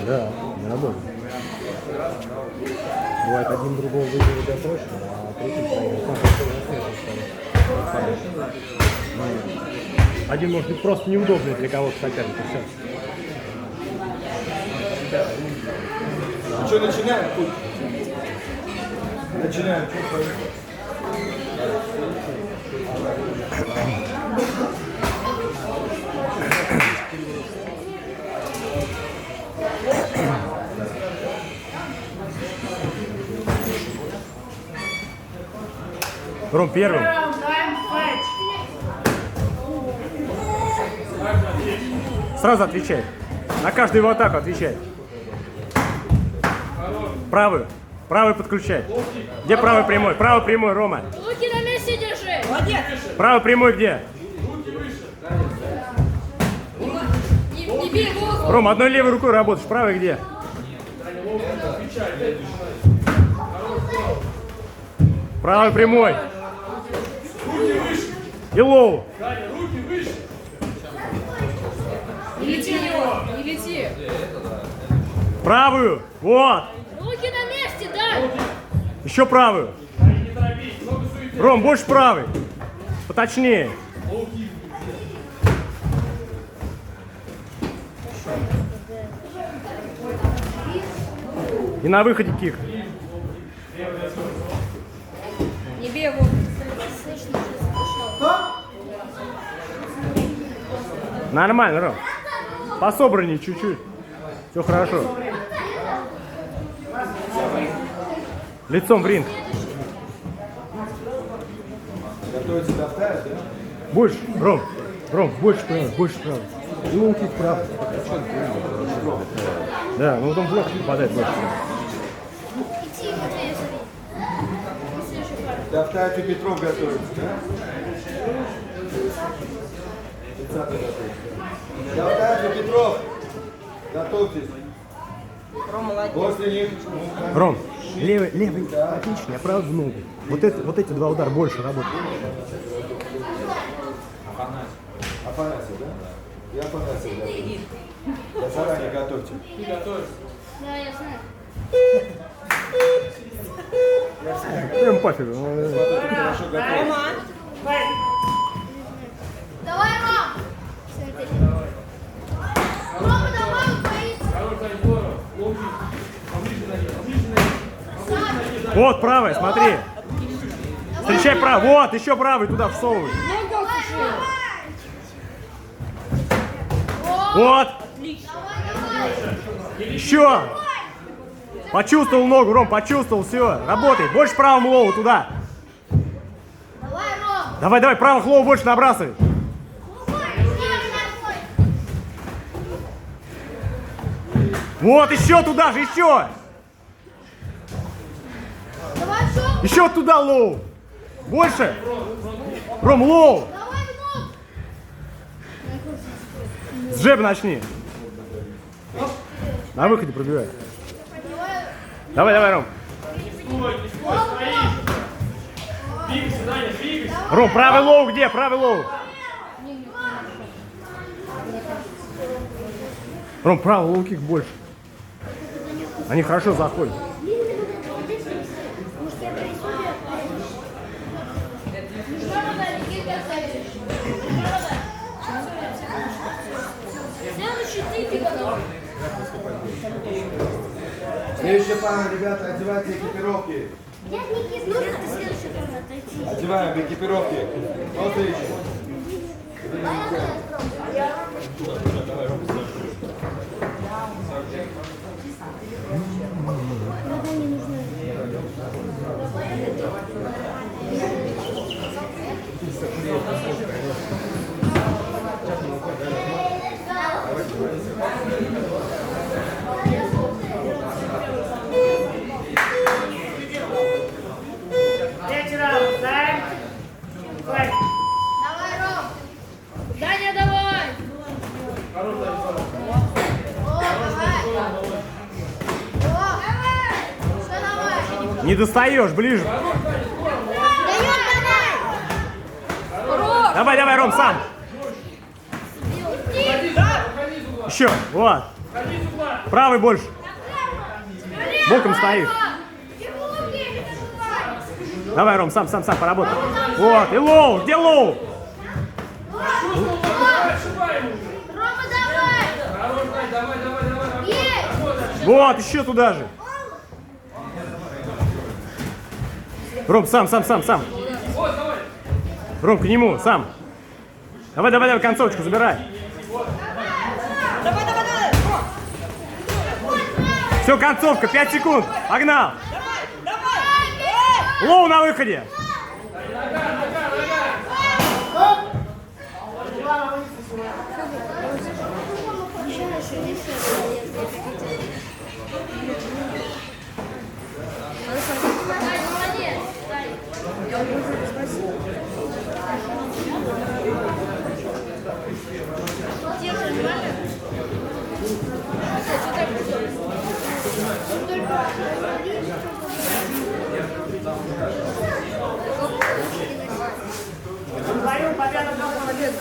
Да, не работает. Бывает, один другого выигрывает досрочно, а третий проигрывает. Один может быть просто неудобный для кого-то соперника. Все. Ну что, начинаем? Начинаем. Ром первым. Сразу отвечай. На каждую его атаку отвечай. Правую. Правый подключай. Где правый прямой? Правый прямой, Рома. Руки на месте держи. Молодец. Правый прямой где? Не бей воздух. Рома, одной левой рукой работаешь. Правый где? Правый прямой. И лоу. Не лети, не лети. Правую. Вот. Руки на месте, да. Еще правую. Ром, больше правый. Поточнее. И на выходе кик. Не бей его. Нормально, Ром. Пособраннее чуть-чуть. Все хорошо. Лицом в ринг. Готовится доставить, да? Больше, Ром. Ром, больше права, больше права. И лоу-кик прав. Да, ну там в блок попадает больше. Давтаев и Петров готовится, да? 30-й готовится. Давтаев и Петров, готовьтесь. После них... Ром, левый отлично, а правый в ногу. Вот эти два удара больше работают. Афанасий, да? Я Афанасий готовлю. Да заранее готовьте. Да, я знаю. Прям пофигу. Смотрите, хорошо готовьте. Давай, Ром. Рома, давай, Вот правая, смотри. Встречай правый. Вот, еще правый туда всовывай. Вот. Еще. Почувствовал ногу, Ром, почувствовал, все. Работай. Больше правому лову туда. Давай, Ром. Давай, правых лову больше набрасывай. Вот, еще туда же, еще. Давай, Ром. Еще туда лоу. Больше. Ром, лоу. Давай, Ром. С джеба начни. На выходе пробивай. Давай, Ром. Ром, правый лоу где? Правый лоу. Ром, правый лоу-кик больше. Они хорошо заходят. Следующая пара, ребята, одевайте экипировки. Одеваем экипировки. Вот следующий. Давай, Ром. Даня, давай. О, давай. Все, давай. Не достаешь, ближе. Давай. Давай, Ром, сам. Еще, вот. Правый больше. Боком стоишь. Давай, Ром, сам, поработай. Вот, и лоу, где лоу? Рома, давай! Есть! Вот, еще туда же. Ром, сам. Ром, к нему, сам. Давай, концовочку забирай. Давай. Все, концовка, 5 секунд. Погнал. Давай. Лоу на выходе. Молодец! Говорю, победа, молодец.